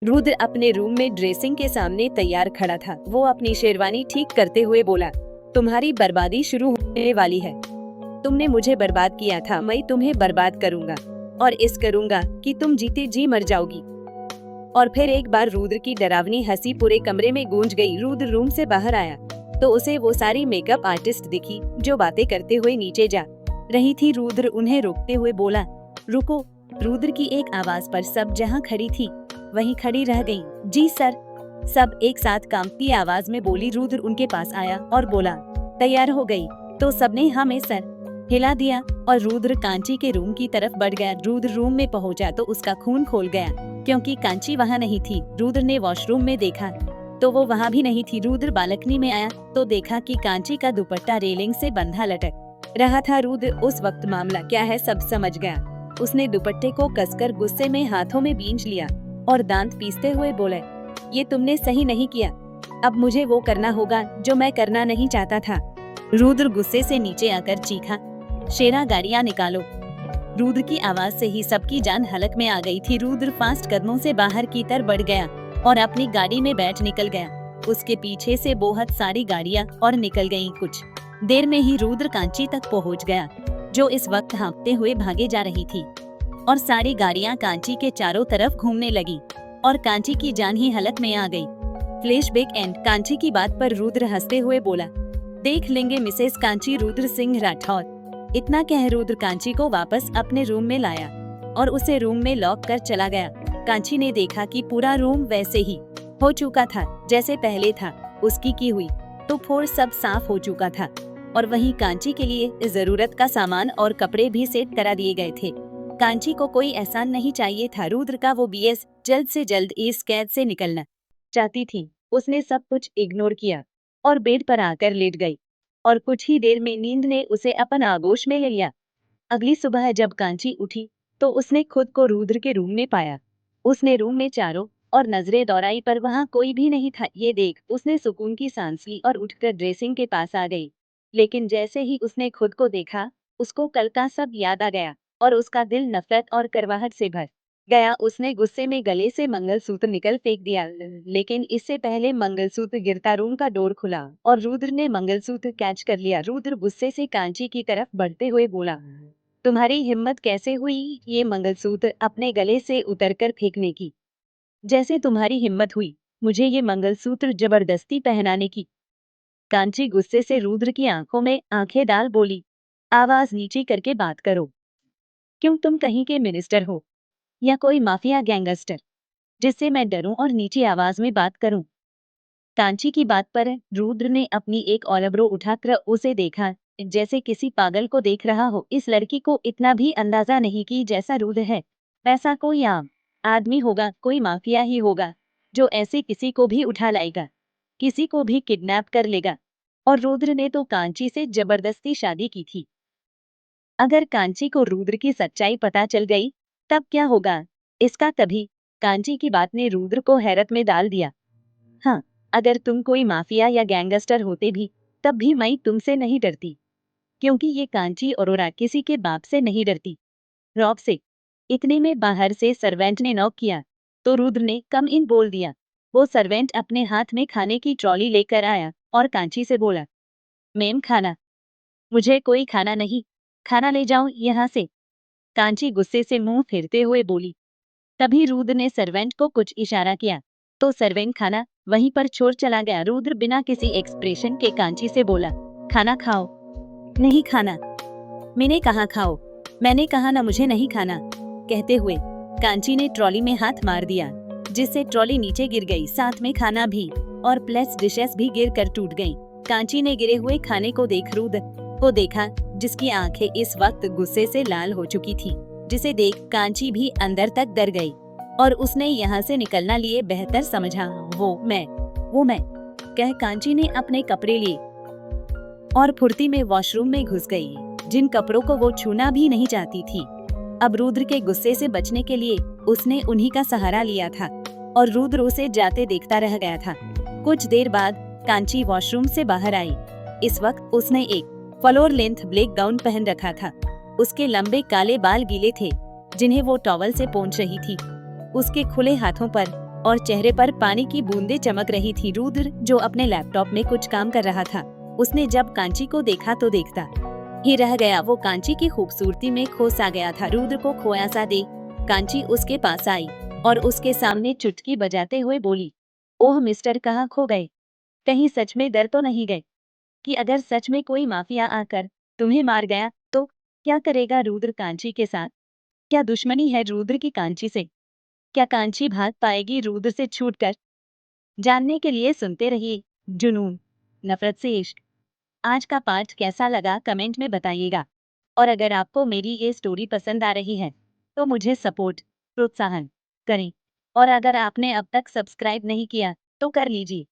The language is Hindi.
रुद्र अपने रूम में ड्रेसिंग के सामने तैयार खड़ा था। वो अपनी शेरवानी ठीक करते हुए बोला, तुम्हारी बर्बादी शुरू होने वाली है। तुमने मुझे बर्बाद किया था, मैं तुम्हें बर्बाद करूंगा और इस करूंगा कि तुम जीते जी मर जाओगी। और फिर एक बार रुद्र की डरावनी हंसी पूरे कमरे में गूंज गई। रुद्र रूम से बाहर आया तो उसे वो सारी मेकअप आर्टिस्ट दिखी जो बातें करते हुए नीचे जा रही थी। रुद्र उन्हें रोकते हुए बोला, रुको। रुद्र की एक आवाज पर सब जहाँ खड़ी थी वहीं खड़ी रह गई। जी सर, सब एक साथ कांपती आवाज में बोली। रुद्र उनके पास आया और बोला, तैयार हो गई? तो सबने हमें सर हिला दिया और रुद्र कांची के रूम की तरफ बढ़ गया। रुद्र रूम में पहुंचा तो उसका खून खोल गया क्योंकि कांची वहां नहीं थी। रुद्र ने वॉशरूम में देखा तो वो वहां भी नहीं थी। रुद्र बालकनी में आया तो देखा कि कांची का दुपट्टा रेलिंग से बंधा लटक रहा था। रुद्र उस वक्त मामला क्या है सब समझ गया। उसने दुपट्टे को कसकर गुस्से में हाथों में बींच लिया और दांत पीसते हुए बोले, ये तुमने सही नहीं किया। अब मुझे वो करना होगा जो मैं करना नहीं चाहता था। रुद्र गुस्से से नीचे आकर चीखा, शेरा गाड़ियां निकालो। रुद्र की आवाज से ही सबकी जान हलक में आ गई थी। रुद्र फास्ट कदमों से बाहर की तरफ बढ़ गया और अपनी गाड़ी में बैठ निकल गया। उसके पीछे से बहुत सारी गाड़ियां और निकल गईं। कुछ देर में ही रुद्र कांची तक पहुंच गया जो इस वक्त हाँफते हुए भागे जा रही थी और सारी गाड़ियां कांची के चारों तरफ घूमने लगी और कांची की जान ही हलक में आ गई। Flashback and. कांची की बात पर रुद्र हंसते हुए बोला, देख लेंगे मिसेस कांची। रुद्र सिंह राठौर। इतना कह रुद्र कांची को वापस अपने रूम में लाया और उसे रूम में लॉक कर चला गया। कांची ने देखा कि पूरा रूम वैसे ही हो चुका था जैसे पहले था। उसकी की हुई तो फोड़ सब साफ हो चुका था और वहीं कांची के लिए जरूरत का सामान और कपड़े भी सेट करा दिए गए थे। कांची को कोई एहसान नहीं चाहिए था। रुद्र का वो बीएस जल्द से जल्द इस कैद से निकलना चाहती थी। उसने सब कुछ इग्नोर किया और बेड पर आकर लेट गई और कुछ ही देर में नींद ने उसे अपन आगोश में ले लिया। अगली सुबह जब कांची उठी तो उसने खुद को रुद्र के रूम में पाया। उसने रूम में चारों और नजरें दौड़ाई पर वहां कोई भी नहीं था। ये देख उसने सुकून की सांस ली और उठकर ड्रेसिंग के पास आ गई। लेकिन जैसे ही उसने खुद को देखा उसको कल का सब याद आ गया और उसका दिल नफरत और करवाहट से भर गया। उसने गुस्से में गले से मंगलसूत्र निकल फेंक दिया। लेकिन इससे पहले मंगलसूत्र गिरता रूम का डोर खुला और रुद्र ने मंगलसूत्र कैच कर लिया। रुद्र गुस्से से कांची की तरफ बढ़ते हुए बोला, तुम्हारी हिम्मत कैसे हुई ये मंगलसूत्र अपने गले से उतरकर फेंकने की? जैसे तुम्हारी हिम्मत हुई मुझे ये मंगलसूत्र जबरदस्ती पहनाने की? कांची गुस्से से रुद्र की आंखों में आंखें डाल बोली, आवाज नीचे करके बात करो। क्यों तुम कहीं के मिनिस्टर हो या कोई माफिया गैंगस्टर जिससे मैं डरूं और नीची आवाज में बात करूं? कांची की बात पर रुद्र ने अपनी एक ऑलब्रो उठाकर उसे देखा जैसे किसी पागल को देख रहा हो। इस लड़की को इतना भी अंदाजा नहीं कि जैसा रुद्र है वैसा कोई आम आदमी होगा, कोई माफिया ही होगा जो ऐसे किसी को भी उठा लाएगा, किसी को भी किडनैप कर लेगा। और रुद्र ने तो कांची से जबरदस्ती शादी की थी। अगर कांची को रुद्र की सच्चाई पता चल गई तब क्या होगा इसका कभी? कांची की बात ने रुद्र को हैरत में डाल दिया। हाँ, अगर तुम कोई माफिया या गैंगस्टर होते भी तब भी मैं तुमसे नहीं डरती, क्योंकि ये कांची अरोरा किसी के बाप से नहीं डरती, रॉब से। इतने में बाहर से सर्वेंट ने नॉक किया तो रुद्र ने कम इन बोल दिया। वो सर्वेंट अपने हाथ में खाने की ट्रॉली लेकर आया और कांची से बोला, मैम खाना? मुझे कोई खाना नहीं, खाना ले जाओ यहाँ से। कांची गुस्से से मुंह फेरते हुए बोली। तभी रुद्र ने सर्वेंट को कुछ इशारा किया तो सर्वेंट खाना वहीं पर छोड़ चला गया। रुद्र बिना किसी एक्सप्रेशन के कांची से बोला, खाना खाओ। नहीं खाना। मैंने कहा खाओ, मैंने कहा ना मुझे नहीं खाना। कहते हुए कांची ने ट्रॉली में हाथ मार दिया जिससे ट्रॉली नीचे गिर गई, साथ में खाना भी और प्लेट्स डिशेस भी गिर कर टूट गईं। कांची ने गिरे हुए खाने को देख रुद्र को देखा जिसकी आंखें इस वक्त गुस्से से लाल हो चुकी थी, जिसे देख कांची भी अंदर तक डर गई और उसने यहाँ से निकलना लिए बेहतर समझा। वो मैं कह कांची ने अपने कपड़े लिए और फुर्ती में वॉशरूम में घुस गई, जिन कपड़ों को वो छूना भी नहीं चाहती थी। अब रुद्र के गुस्से से बचने के लिए उसने उन्हीं का सहारा लिया था और रुद्र उसे जाते देखता रह गया था। कुछ देर बाद कांची वॉशरूम से बाहर आई। इस वक्त उसने एक फ्लोर लेंथ ब्लैक गाउन पहन रखा था। उसके लंबे काले बाल गीले थे जिन्हें वो टॉवल से पोंछ रही थी। उसके खुले हाथों पर और चेहरे पर पानी की बूंदें चमक रही थी। रुद्र, जो अपने लैपटॉप में कुछ काम कर रहा था, उसने जब कांची को देखा तो देखता ही रह गया। वो कांची की खूबसूरती में खो सा गया था। रुद्र को खोया सा देख कांची उसके पास आई और उसके सामने चुटकी बजाते हुए बोली, ओह मिस्टर, कहाँ खो गए? कहीं सच में डर तो नहीं गए कि अगर सच में कोई माफिया आकर तुम्हें मार गया तो क्या करेगा रुद्र कांची के साथ? क्या दुश्मनी है रुद्र की कांची से? क्या कांची भाग पाएगी रुद्र से छूटकर? जानने के लिए सुनते रहिए जुनून, नफरत से इश्क। आज का पाठ कैसा लगा कमेंट में बताइएगा। और अगर आपको मेरी ये स्टोरी पसंद आ रही है तो मुझे सपोर्ट, प्रोत्साहन करें। और अगर आपने अब तक सब्सक्राइब नहीं किया तो कर लीजिए।